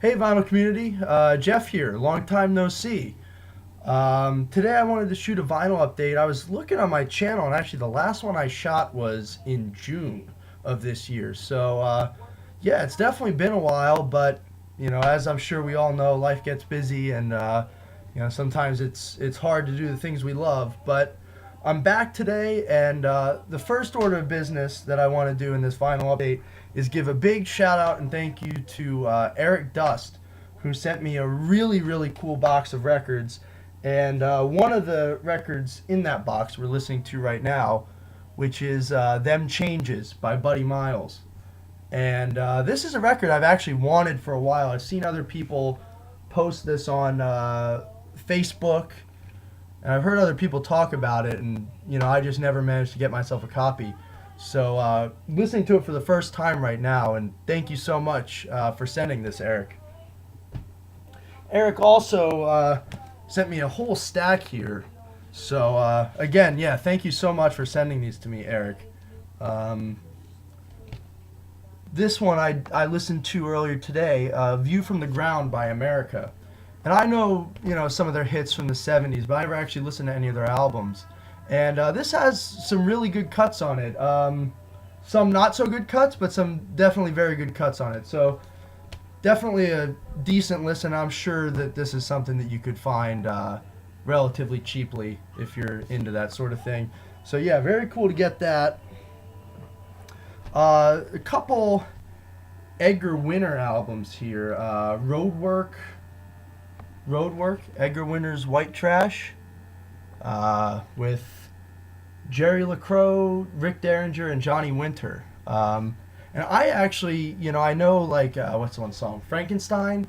Hey, vinyl community, Jeff here. Long time no see. Today I wanted to shoot a vinyl update. I was looking on my channel, and actually the last one I shot was in June of this year. Yeah, it's definitely been a while, but as I'm sure we all know, life gets busy, and sometimes it's hard to do the things we love. But I'm back today, and the first order of business that I want to do in this vinyl update is give a big shout out and thank you to Eric Dust, who sent me a really cool box of records. And one of the records in that box we're listening to right now, which is Them Changes by Buddy Miles. And this is a record I've actually wanted for a while. I've seen other people post this on Facebook, and I've heard other people talk about it, and I just never managed to get myself a copy. So listening to it for the first time right now, and thank you so much for sending this, Eric. Eric also sent me a whole stack here. So again, yeah, thank you so much for sending these to me, Eric. This one I listened to earlier today, View from the Ground by America. And I know, some of their hits from the 70s, but I never actually listened to any of their albums. And this has some really good cuts on it. Some not so good cuts, but some definitely very good cuts on it. So definitely a decent listen. I'm sure that this is something that you could find relatively cheaply if you're into that sort of thing. So yeah, very cool to get that. A couple Edgar Winter albums here. Roadwork, Edgar Winter's White Trash, with Jerry LaCroix, Rick Derringer, and Johnny Winter. And I actually, I know, like, what's the one song? Frankenstein?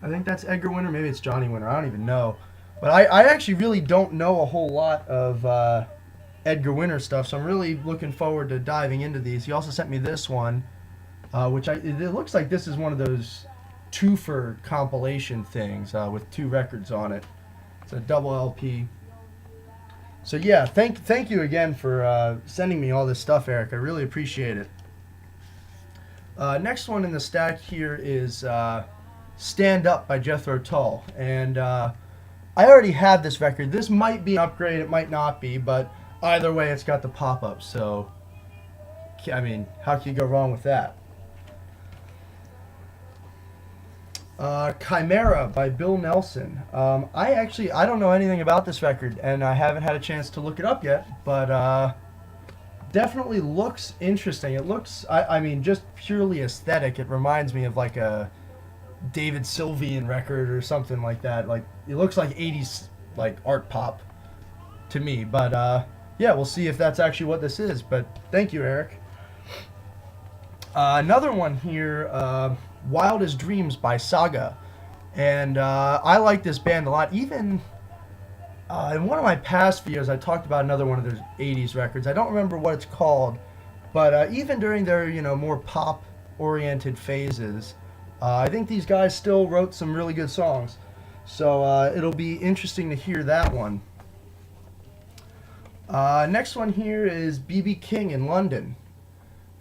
I think that's Edgar Winter. Maybe it's Johnny Winter. I don't even know. But I actually really don't know a whole lot of Edgar Winter stuff, so I'm really looking forward to diving into these. He also sent me this one, which it looks like this is one of those twofer compilation things with two records on it. It's a double LP. So yeah, thank you again for sending me all this stuff, Eric. I really appreciate it. Next one in the stack here is Stand Up by Jethro Tull. And I already have this record. This might be an upgrade, it might not be, but either way it's got the pop-up. So, I mean, how can you go wrong with that? Chimera by Bill Nelson. I don't know anything about this record, and I haven't had a chance to look it up yet, but definitely looks interesting. It looks, I mean, just purely aesthetic, it reminds me of like a David Sylvian record or something like that. Like, it looks like 80s like art pop to me, but yeah, we'll see if that's actually what this is. But thank you, Eric. Another one here, Wild as Dreams by Saga. And I like this band a lot. Even in one of my past videos, I talked about another one of their 80s records. I don't remember what it's called, but even during their, more pop-oriented phases, I think these guys still wrote some really good songs. So it'll be interesting to hear that one. Next one here is B.B. King in London.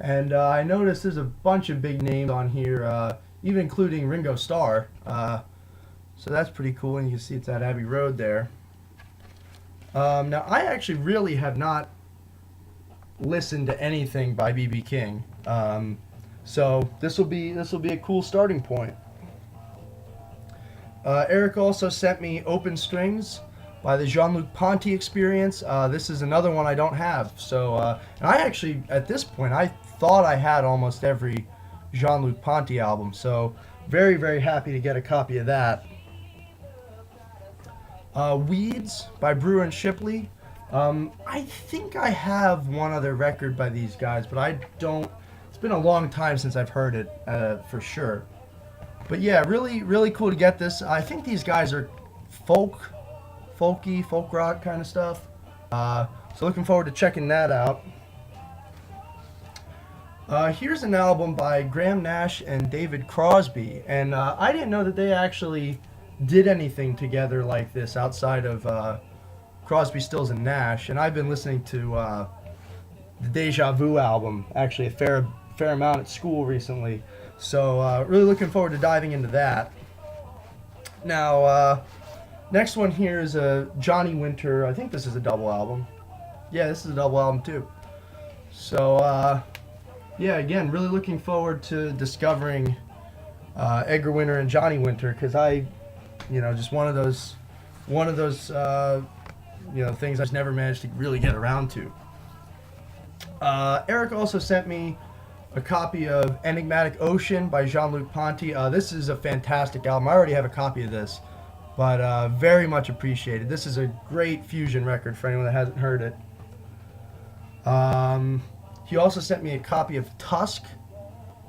And I noticed there's a bunch of big names on here, even including Ringo Starr. So that's pretty cool, and you can see it's at Abbey Road there. Now, I actually really have not listened to anything by B.B. King, so this will be a cool starting point. Eric also sent me Open Strings by the Jean-Luc Ponty Experience. This is another one I don't have. So, and I actually, at this point, I thought I had almost every Jean-Luc Ponty album. So, very happy to get a copy of that. Weeds by Brewer and Shipley. I think I have one other record by these guys, but I don't. It's been a long time since I've heard it, for sure. But yeah, really cool to get this. I think these guys are folk rock kind of stuff. So looking forward to checking that out. Here's an album by Graham Nash and David Crosby, and I didn't know that they actually did anything together like this outside of Crosby, Stills, and Nash. And I've been listening to the Deja Vu album actually a fair amount at school recently. So really looking forward to diving into that. Now, next one here is a Johnny Winter. I think this is a double album. Yeah, this is a double album too. So, yeah, again, really looking forward to discovering Edgar Winter and Johnny Winter, because just one of those things I just never managed to really get around to. Eric also sent me a copy of Enigmatic Ocean by Jean-Luc Ponty. This is a fantastic album. I already have a copy of this, but very much appreciated. This is a great fusion record for anyone that hasn't heard it. He also sent me a copy of Tusk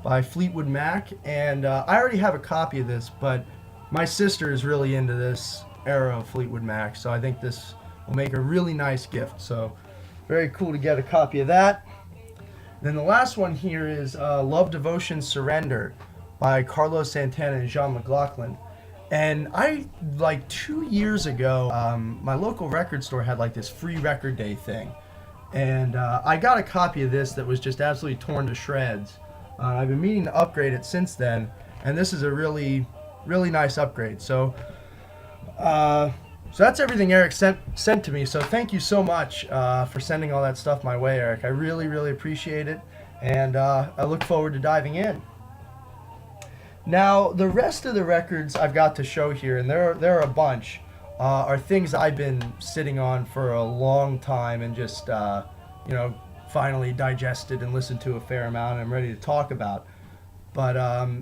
by Fleetwood Mac, and I already have a copy of this, but my sister is really into this era of Fleetwood Mac, so I think this will make a really nice gift. So very cool to get a copy of that. Then the last one here is Love, Devotion, Surrender by Carlos Santana and John McLaughlin. And like 2 years ago, my local record store had like this free record day thing. And I got a copy of this that was just absolutely torn to shreds. I've been meaning to upgrade it since then, and this is a really, really nice upgrade. So that's everything Eric sent to me. So thank you so much for sending all that stuff my way, Eric. I really, really appreciate it, and I look forward to diving in. Now, the rest of the records I've got to show here, and there are a bunch, are things I've been sitting on for a long time and just, finally digested and listened to a fair amount, and I'm ready to talk about. But,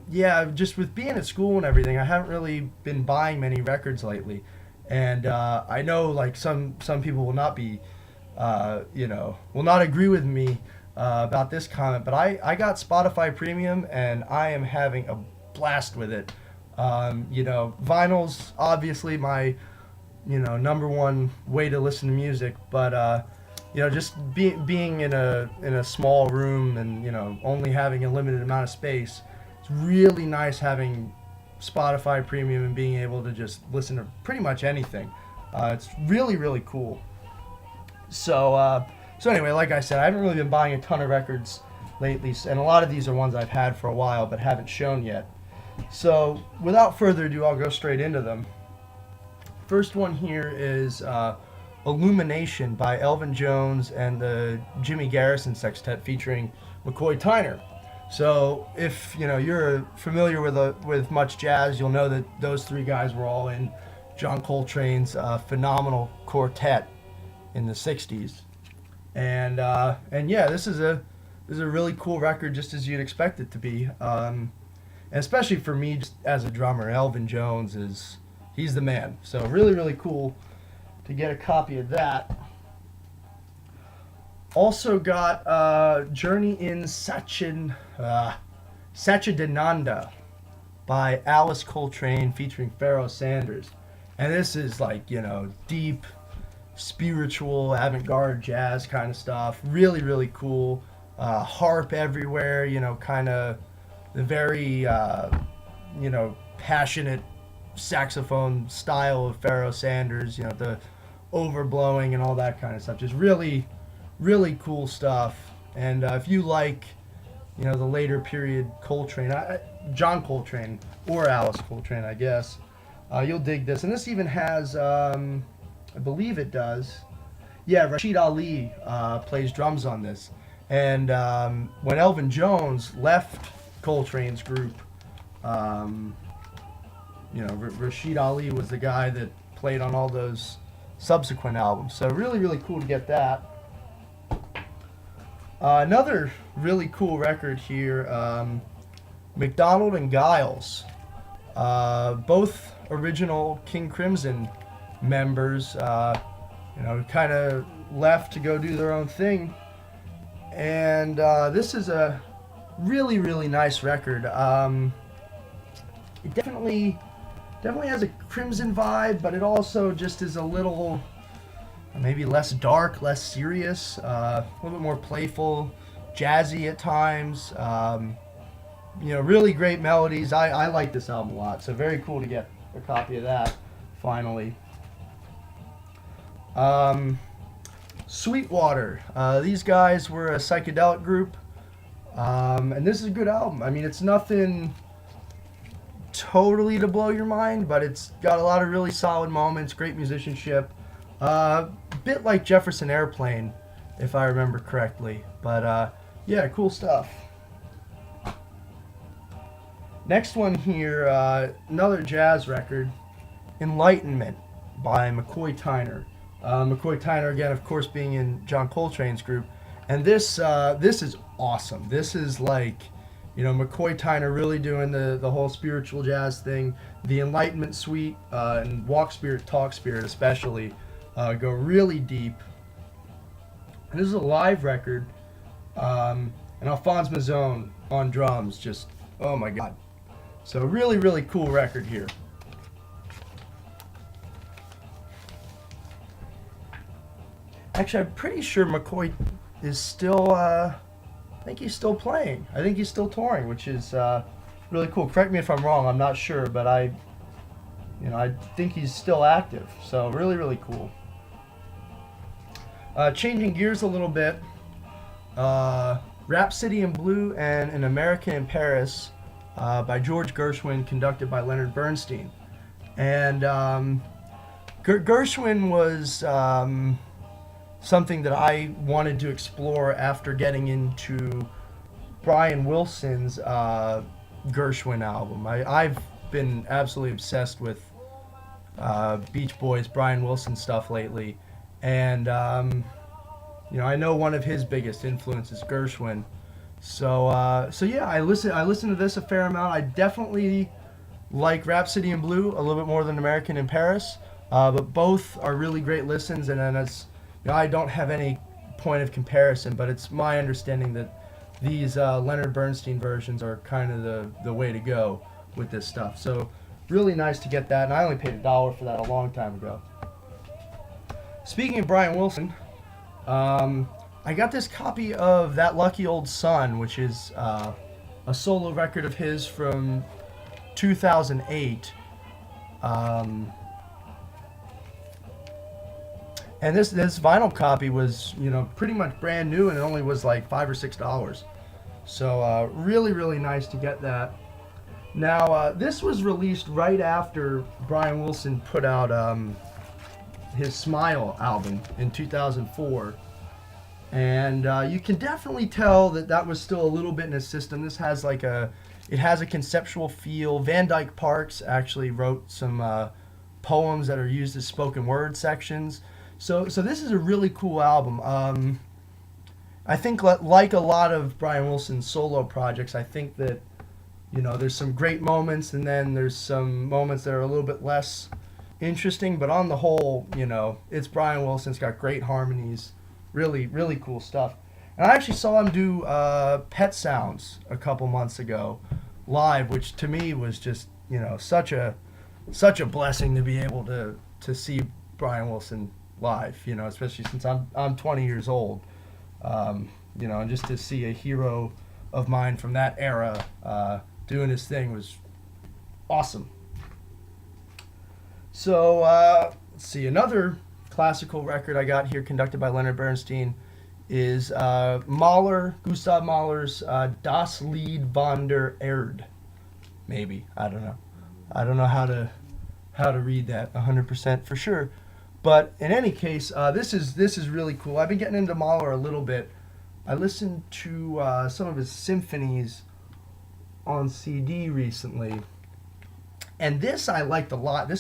yeah, just with being at school and everything, I haven't really been buying many records lately. And I know, like, some people will not be, will not agree with me about this comment, but I got Spotify Premium, and I am having a blast with it. Vinyl's obviously my number one way to listen to music, but just being in a small room and only having a limited amount of space, it's really nice having Spotify Premium and being able to just listen to pretty much anything. It's really, really cool. So anyway, like I said, I haven't really been buying a ton of records lately, and a lot of these are ones I've had for a while but haven't shown yet. So without further ado, I'll go straight into them. First one here is Illumination by Elvin Jones and the Jimmy Garrison Sextet featuring McCoy Tyner. So if you're familiar with much jazz, you'll know that those three guys were all in John Coltrane's phenomenal quartet in the 60s. And yeah, this is a really cool record, just as you'd expect it to be. And especially for me, just as a drummer, Elvin Jones he's the man. So really, really cool to get a copy of that. Also got Journey in Satchidananda by Alice Coltrane featuring Pharoah Sanders. And this is like, deep, spiritual, avant-garde jazz kind of stuff. Really, really cool. Harp everywhere, kind of the very, passionate saxophone style of Pharoah Sanders, the overblowing and all that kind of stuff. Just really, really cool stuff. And if you like, the later period Coltrane, John Coltrane, or Alice Coltrane, I guess, you'll dig this. And this even has, I believe it does, yeah, Rashid Ali plays drums on this. And when Elvin Jones left Coltrane's group, Rashid Ali was the guy that played on all those subsequent albums. So really, really cool to get that. Another really cool record here, McDonald and Giles, both original King Crimson members, kind of left to go do their own thing. And this is a really, really nice record. It definitely has a Crimson vibe, but it also just is a little, maybe less dark, less serious, a little bit more playful, jazzy at times. Really great melodies. I like this album a lot, so very cool to get a copy of that finally. Sweetwater. These guys were a psychedelic group. And this is a good album. I mean, it's nothing totally to blow your mind, but it's got a lot of really solid moments, great musicianship. A bit like Jefferson Airplane, if I remember correctly. But yeah, cool stuff. Next one here, another jazz record, Enlightenment by McCoy Tyner. McCoy Tyner, again, of course, being in John Coltrane's group. And this is awesome. This is like, McCoy Tyner really doing the whole spiritual jazz thing. The Enlightenment Suite and Walk Spirit, Talk Spirit especially go really deep. And this is a live record. And Alphonse Mazzone on drums, just, oh my God. So really, really cool record here. Actually, I'm pretty sure McCoy is still, I think he's still playing. I think he's still touring, which is really cool. Correct me if I'm wrong, I'm not sure, but I think he's still active. So really, really cool. Changing gears a little bit, Rhapsody in Blue and An American in Paris by George Gershwin, conducted by Leonard Bernstein. And Gershwin was something that I wanted to explore after getting into Brian Wilson's Gershwin album. I've been absolutely obsessed with Beach Boys, Brian Wilson stuff lately. And, I know one of his biggest influences, Gershwin. So yeah, I listen to this a fair amount. I definitely like Rhapsody in Blue a little bit more than American in Paris, but both are really great listens. And then I don't have any point of comparison, but it's my understanding that these Leonard Bernstein versions are kind of the way to go with this stuff. So really nice to get that, and I only paid $1 for that a long time ago. Speaking of Brian Wilson, I got this copy of That Lucky Old Sun, which is a solo record of his from 2008. And this vinyl copy was, pretty much brand new, and it only was like $5 or $6. So really, really nice to get that. Now, this was released right after Brian Wilson put out his Smile album in 2004. And you can definitely tell that was still a little bit in his system. This has it has a conceptual feel. Van Dyke Parks actually wrote some poems that are used as spoken word sections. So this is a really cool album. I think like a lot of Brian Wilson's solo projects, I think that, there's some great moments, and then there's some moments that are a little bit less interesting. But on the whole, it's Brian Wilson. It's got great harmonies. Really, really cool stuff. And I actually saw him do Pet Sounds a couple months ago live, which to me was just, such a blessing to be able to see Brian Wilson live, especially since I'm 20 years old. And just to see a hero of mine from that era doing his thing was awesome. So let's see, another classical record I got here, conducted by Leonard Bernstein, is Gustav Mahler's Das Lied von der Erde. Maybe, I don't know how to read that 100% for sure. But in any case, this is really cool. I've been getting into Mahler a little bit. I listened to some of his symphonies on CD recently, and this I liked a lot. I think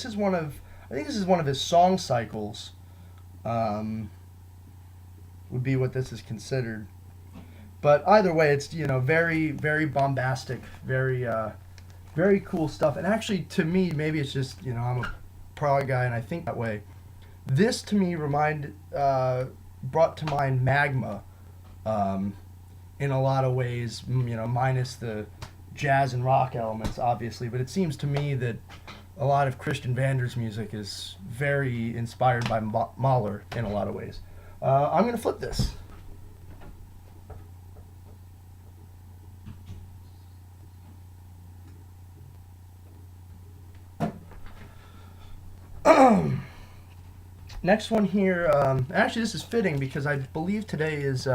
this is one of his song cycles. Would be what this is considered. But either way, it's very, very bombastic, very very cool stuff. And actually, to me, maybe it's just I'm a prog guy and I think that way. This to me brought to mind Magma in a lot of ways, minus the jazz and rock elements, obviously. But it seems to me that a lot of Christian Vander's music is very inspired by Mahler in a lot of ways. I'm going to flip this. Next one here, actually this is fitting because I believe today is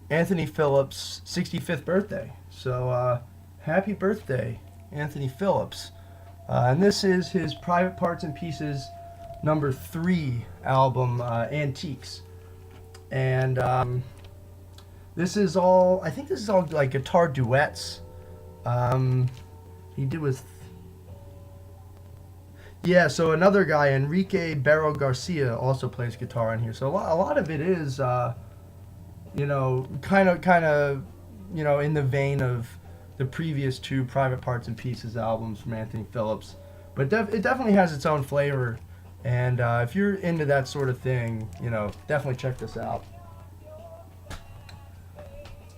Anthony Phillips' 65th birthday. So happy birthday, Anthony Phillips. And this is his Private Parts and Pieces #3 album, Antiques. And this is all, I think this is all like guitar duets. He did with, yeah, so another guy, Enrique Barro Garcia, also plays guitar on here. So a lot of it is, kind of, in the vein of the previous 2 Private Parts and Pieces albums from Anthony Phillips. But it definitely has its own flavor. And if you're into that sort of thing, definitely check this out.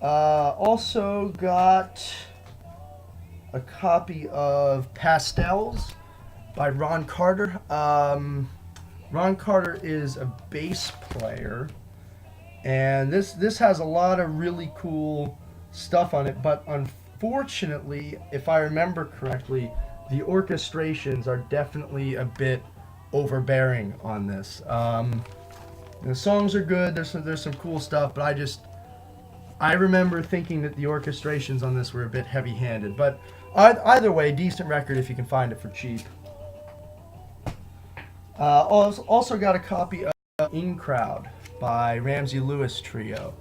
Also got a copy of Pastels by Ron Carter. Ron Carter is a bass player, and this has a lot of really cool stuff on it, but unfortunately, if I remember correctly, the orchestrations are definitely a bit overbearing on this. The songs are good, there's some cool stuff, but I remember thinking that the orchestrations on this were a bit heavy-handed, but either way, decent record if you can find it for cheap. Also got a copy of In Crowd by Ramsey Lewis Trio.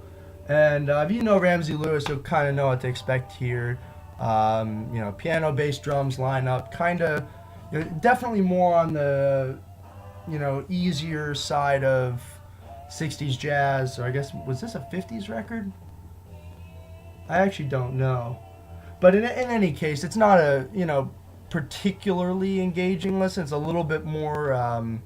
And if you know Ramsey Lewis, you'll kind of know what to expect here. Piano, bass, drums lineup, kind of, definitely more on the, easier side of 60s jazz, or I guess, was this a 50s record? I actually don't know. But in any case, it's not a, particularly engaging listen. It's a little bit more,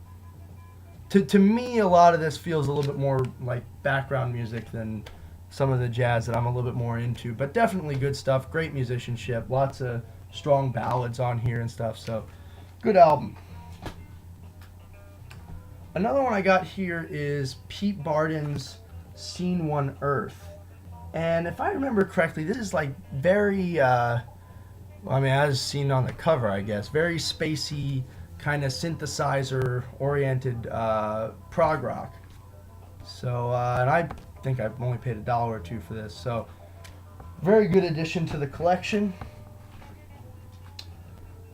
to me, a lot of this feels a little bit more like background music than some of the jazz that I'm a little bit more into. But definitely good stuff, great musicianship, lots of strong ballads on here and stuff. So, good album. Another one I got here is Pete Barden's Scene One Earth. And if I remember correctly, this is like very, as seen on the cover, I guess, very spacey, kind of synthesizer-oriented prog rock. So, and I think I've only paid $1 or $2 for this. So, very good addition to the collection.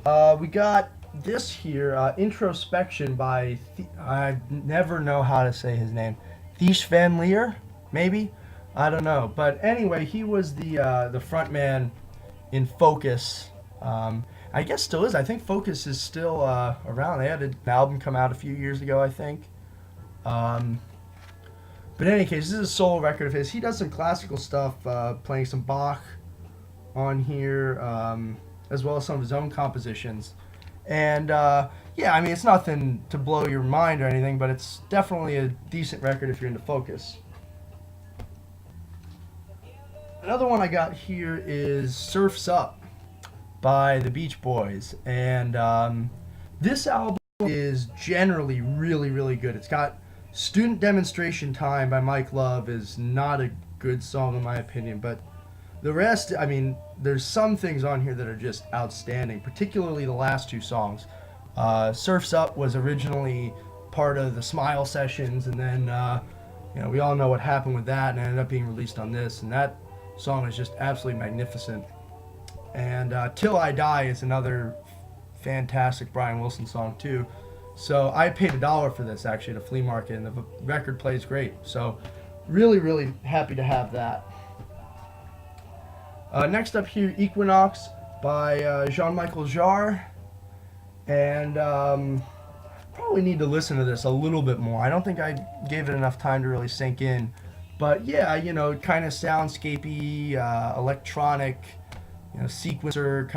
We got this here, Introspection by, I never know how to say his name, Thijs van Leer, maybe? I don't know. But anyway, he was the front man in Focus. I guess still is. I think Focus is still around. They had an album come out a few years ago, I think. But in any case, this is a solo record of his. He does some classical stuff, playing some Bach on here, as well as some of his own compositions. And it's nothing to blow your mind or anything, but it's definitely a decent record if you're into Focus. Another one I got here is Surf's Up by the Beach Boys. And this album is generally really, really good. It's got Student Demonstration Time by Mike Love is not a good song in my opinion, but the rest, there's some things on here that are just outstanding, particularly the last 2 songs. Surf's Up was originally part of the Smile Sessions, and then, we all know what happened with that, and it ended up being released on this, and that song is just absolutely magnificent. And Till I Die is another fantastic Brian Wilson song too. So I paid $1 for this actually at a flea market, and the record plays great. So really, really happy to have that. Next up here, Equinox by Jean-Michel Jarre. And probably need to listen to this a little bit more. I don't think I gave it enough time to really sink in. But yeah, kind of soundscapey, electronic, sequencer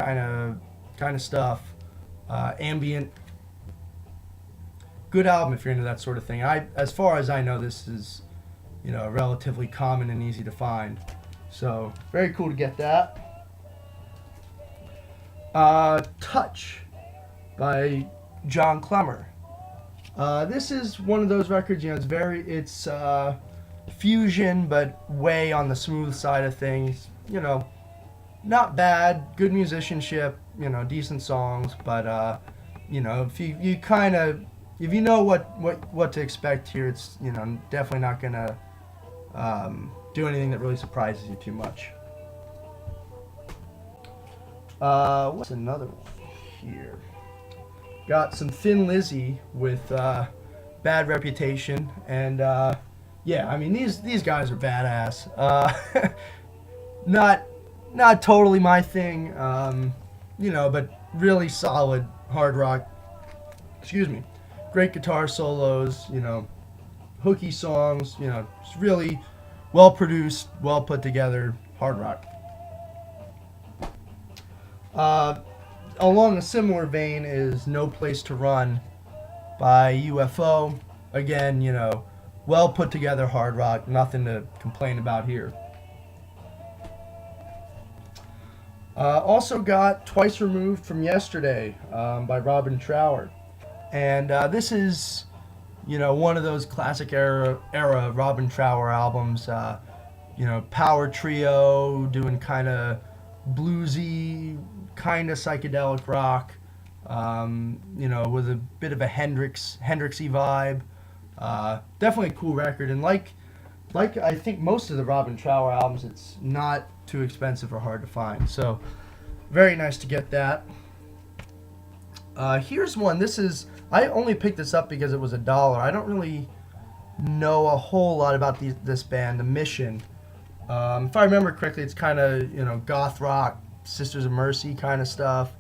kind of stuff, ambient. Good album if you're into that sort of thing. As far as I know, this is, relatively common and easy to find. So very cool to get that. Touch by John Clemmer. This is one of those records, it's fusion, but way on the smooth side of things. Not bad, good musicianship, decent songs, but if you know what to expect here, it's definitely not gonna do anything that really surprises you too much. What's another one here? Got some Thin Lizzy with Bad Reputation, and yeah, I mean these guys are badass. Not totally my thing, you know, but really solid hard rock. Excuse me, great guitar solos, you know, hooky songs, you know, it's really well produced, well put together hard rock. Along a similar vein is No Place to Run by UFO. Again, you know, well put together hard rock, nothing to complain about here. Also got Twice Removed from Yesterday by Robin Trower. And this is, you know, one of those classic era Robin Trower albums. You know, power trio, doing kind of bluesy, kind of psychedelic rock. You know, with a bit of a Hendrixy vibe. Definitely a cool record, and like I think most of the Robin Trower albums, it's not too expensive or hard to find. So very nice to get that. Here's one. I only picked this up because it was $1. I don't really know a whole lot about this band, The Mission. If I remember correctly, it's kind of, you know, goth rock, Sisters of Mercy kind of stuff.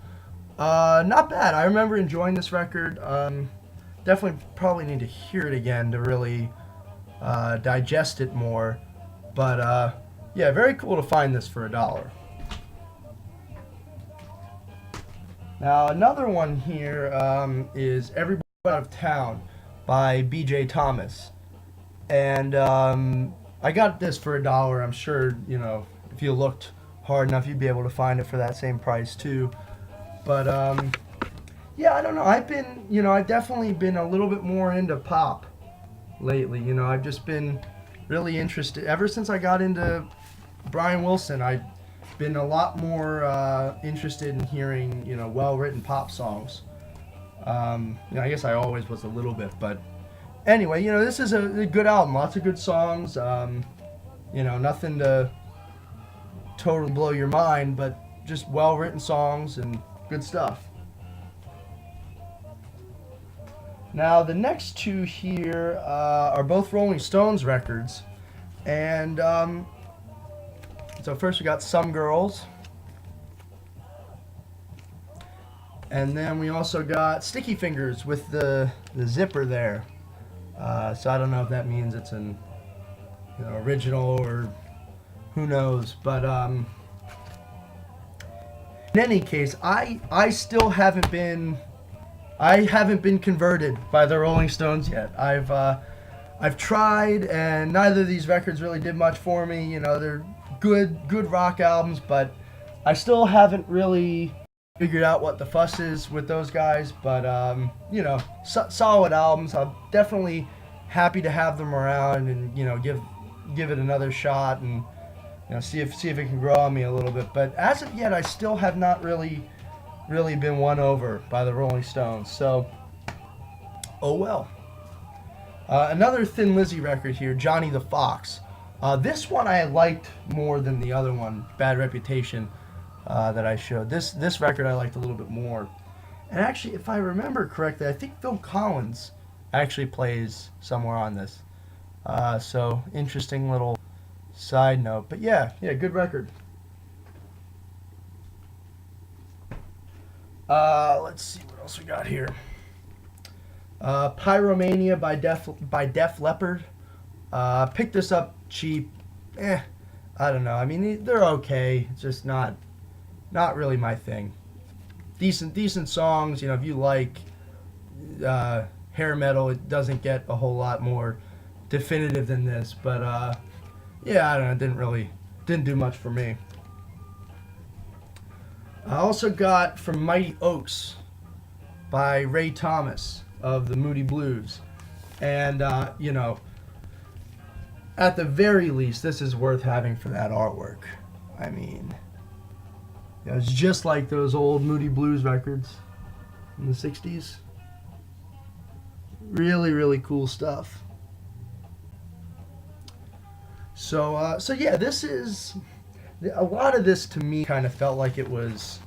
Not bad. I remember enjoying this record. Definitely probably need to hear it again to really digest it more. But yeah, very cool to find this for $1. Now another one here is Everybody Out of Town by B.J. Thomas. And I got this for $1. I'm sure, you know, if you looked hard enough, you'd be able to find it for that same price too. But yeah, I don't know. I've definitely been a little bit more into pop lately. You know, I've just been really interested ever since I got into Brian Wilson. I've been a lot more interested in hearing, you know, well-written pop songs. You know, I guess I always was a little bit, but anyway, you know, this is a good album. Lots of good songs. You know, nothing to totally blow your mind, but just well-written songs and good stuff. Now, the next two here are both Rolling Stones records. And so first we got Some Girls. And then we also got Sticky Fingers with the zipper there. So I don't know if that means it's an, you know, original or who knows. But in any case, I still haven't been converted by the Rolling Stones yet. I've tried, and neither of these records really did much for me. You know, they're good rock albums, but I still haven't really figured out what the fuss is with those guys. But you know, solid albums. I'm definitely happy to have them around, and you know, give it another shot, and you know, see if it can grow on me a little bit. But as of yet, I still have not really been won over by the Rolling Stones. So, oh well. Another Thin Lizzy record here, Johnny the Fox. This one I liked more than the other one, Bad Reputation, that I showed. This record I liked a little bit more. And actually, if I remember correctly, I think Phil Collins actually plays somewhere on this. So, interesting little side note. But yeah, good record. Let's see what else we got here. Pyromania by Def Leppard. Picked this up cheap. I don't know. I mean, they're okay. It's just not really my thing. Decent songs. You know, if you like hair metal, it doesn't get a whole lot more definitive than this. But yeah, I don't know. It didn't do much for me. I also got From Mighty Oaks by Ray Thomas of the Moody Blues. And, you know, at the very least, this is worth having for that artwork. I mean, you know, it's just like those old Moody Blues records in the 60s. Really, really cool stuff. So yeah, this is a lot of this to me kind of felt like it was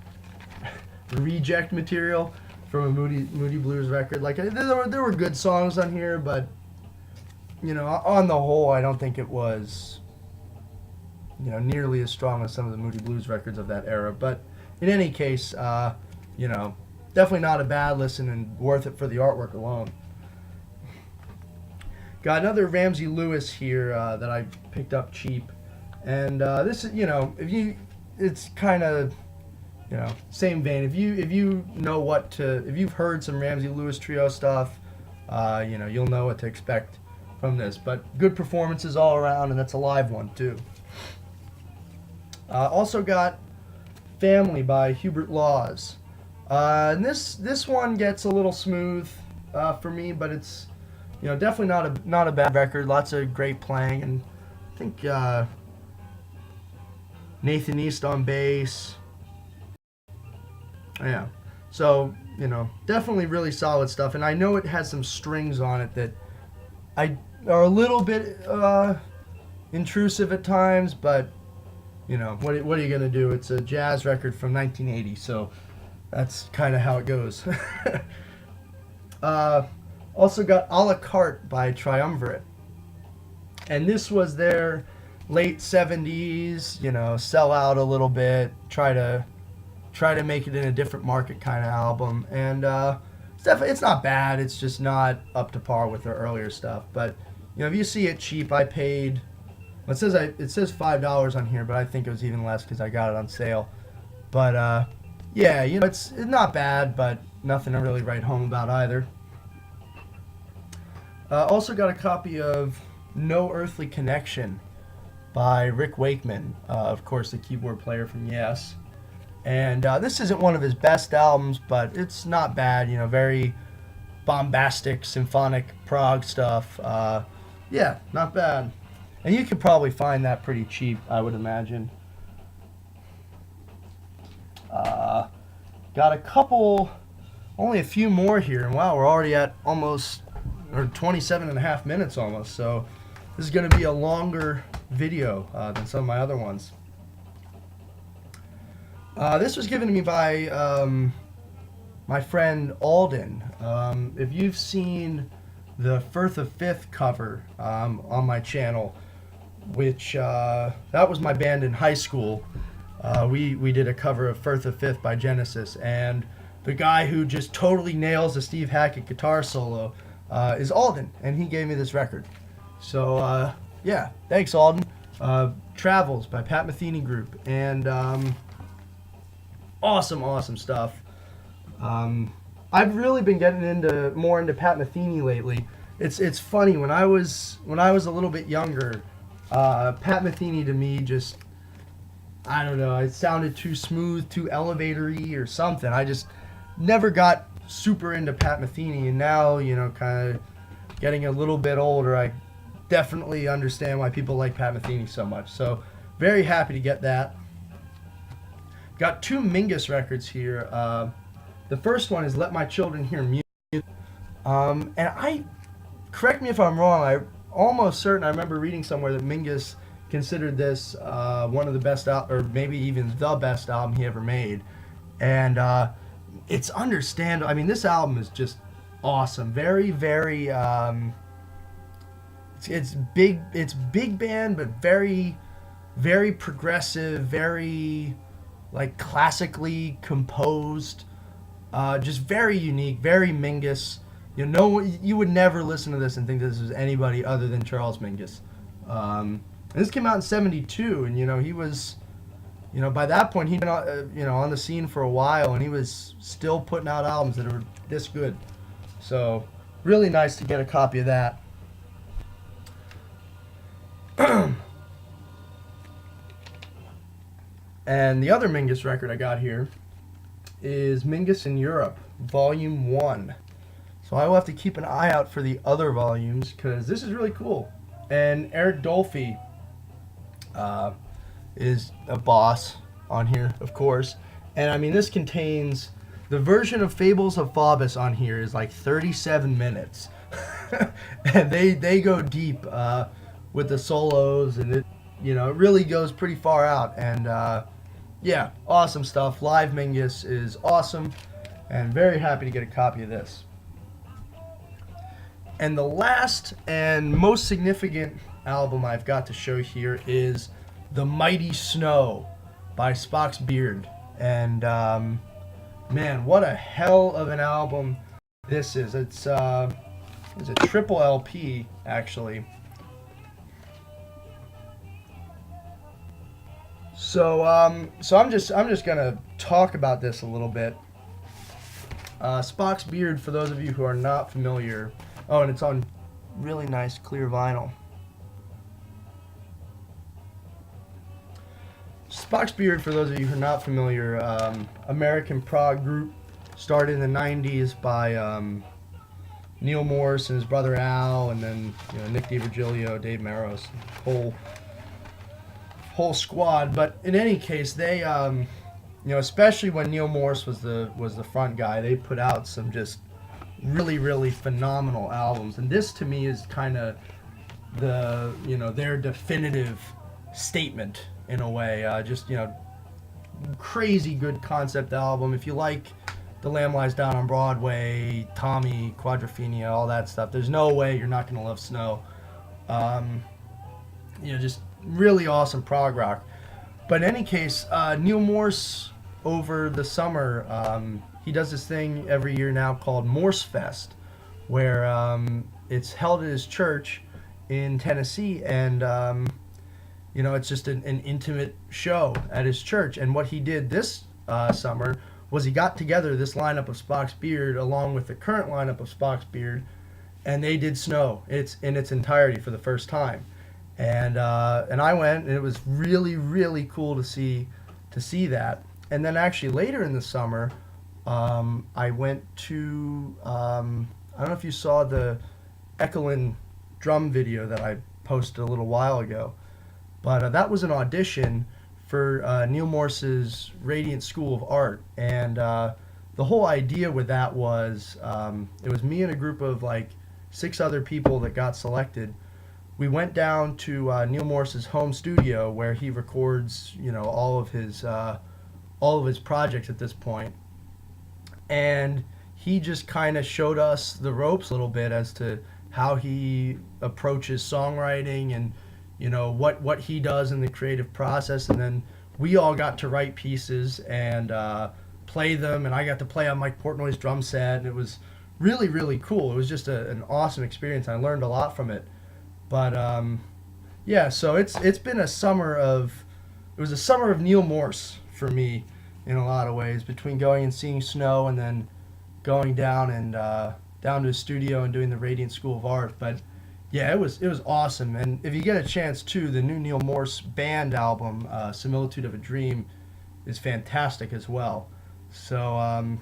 reject material from a Moody Blues record. Like there were good songs on here, but on the whole, I don't think it was nearly as strong as some of the Moody Blues records of that era. But in any case, definitely not a bad listen and worth it for the artwork alone. Got another Ramsey Lewis here that I picked up cheap, and this is it's kind of same vein. If you know if you've heard some Ramsey Lewis Trio stuff, you'll know what to expect from this. But good performances all around, and that's a live one too. Also got Family by Hubert Laws. And this one gets a little smooth for me, but it's definitely not a bad record. Lots of great playing, and I think Nathan East on bass. Yeah, so definitely really solid stuff. And I know it has some strings on it that are a little bit intrusive at times, but what are you gonna do? It's a jazz record from 1980, so that's kind of how it goes. Also got A La Carte by Triumvirate, and this was their late 70s, sell out a little bit, try to make it in a different market kind of album, and it's not bad. It's just not up to par with their earlier stuff. But if you see it cheap, I paid. It says $5 on here, but I think it was even less because I got it on sale. But yeah, it's not bad, but nothing to really write home about either. Also got a copy of No Earthly Connection by Rick Wakeman, of course the keyboard player from Yes. And this isn't one of his best albums, but it's not bad. Very bombastic symphonic prog stuff. Yeah, not bad. And you could probably find that pretty cheap, I would imagine. Got a couple, only a few more here, and wow, we're already at almost, or 27 and a half minutes almost, so this is going to be a longer video than some of my other ones. This was given to me by my friend Alden. If you've seen the Firth of Fifth cover on my channel, which that was my band in high school. We did a cover of Firth of Fifth by Genesis, and the guy who just totally nails the Steve Hackett guitar solo is Alden, and he gave me this record. So yeah, thanks Alden. Travels by Pat Metheny Group, and awesome stuff. I've really been getting more into Pat Metheny lately. It's funny, when I was a little bit younger, Pat Metheny to me just, I don't know, it sounded too smooth, too elevatory or something. I just never got super into Pat Metheny, and now, kind of getting a little bit older, I definitely understand why people like Pat Metheny so much. So very happy to get that. Got two Mingus records here. The first one is Let My Children Hear Music. And correct me if I'm wrong, I'm almost certain I remember reading somewhere that Mingus considered this one of the best, or maybe even the best album he ever made. And it's understandable. I mean, this album is just awesome. Very, very, it's big band, but very, very progressive, very, like, classically composed, just very unique, very Mingus. You would never listen to this and think this was anybody other than Charles Mingus. And this came out in '72, and he was, by that point he'd been on the scene for a while, and he was still putting out albums that were this good. So really nice to get a copy of that. And the other Mingus record I got here is Mingus in Europe, Volume 1. So I will have to keep an eye out for the other volumes, because this is really cool. And Eric Dolphy is a boss on here, of course. And I mean, this contains, the version of Fables of Faubus on here is like 37 minutes. And they go deep with the solos, and it, it really goes pretty far out. And yeah, awesome stuff. Live Mingus is awesome, and very happy to get a copy of this. And the last and most significant album I've got to show here is The Mighty Snow by Spock's Beard. And man, what a hell of an album this is. It's a triple LP, actually. So I'm just gonna talk about this a little bit. Spock's Beard, for those of you who are not familiar. Oh, and it's on really nice clear vinyl. Spock's Beard, for those of you who are not familiar, American prog group started in the 90s by Neil Morse and his brother Al, and then Nick DiVirgilio, Dave Maros, whole squad. But in any case, they especially when Neil Morse was the front guy, they put out some just really phenomenal albums, and this to me is kind of their definitive statement in a way. Just crazy good concept album. If you like The Lamb Lies Down on Broadway, Tommy, Quadrophenia, all that stuff, there's no way you're not going to love Snow. Just really awesome prog rock. But in any case, Neil Morse, over the summer, he does this thing every year now called Morse Fest, where it's held at his church in Tennessee, and it's just an intimate show at his church. And what he did this summer was he got together this lineup of Spock's Beard along with the current lineup of Spock's Beard, and they did Snow in its entirety for the first time. And I went, and it was really cool to see that. And then actually later in the summer, I went to I don't know if you saw the Ekelin drum video that I posted a little while ago, but that was an audition for Neil Morse's Radiant School of Art. And the whole idea with that was it was me and a group of like 6 other people that got selected. We went down to Neil Morse's home studio where he records all of his projects at this point. And he just kind of showed us the ropes a little bit as to how he approaches songwriting and what he does in the creative process. And then we all got to write pieces and play them, and I got to play on Mike Portnoy's drum set, and it was really cool. It was just an awesome experience. I learned a lot from it. But yeah, so it's been a summer of Neil Morse for me in a lot of ways, between going and seeing Snow and then going down to his studio and doing the Radiant School of Art. But yeah, it was awesome. And if you get a chance too, the new Neil Morse band album, Similitude of a Dream, is fantastic as well. So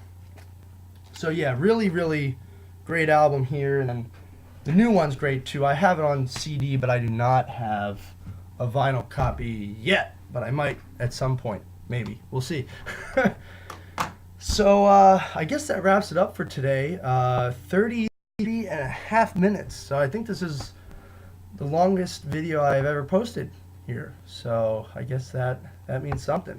yeah, really great album here. And then the new one's great too. I have it on CD, but I do not have a vinyl copy yet, but I might at some point. Maybe. We'll see. So I guess that wraps it up for today. 33 and a half minutes. So I think this is the longest video I've ever posted here. So I guess that means something.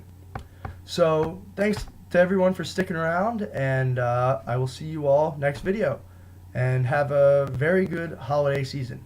So thanks to everyone for sticking around, and I will see you all next video. And have a very good holiday season.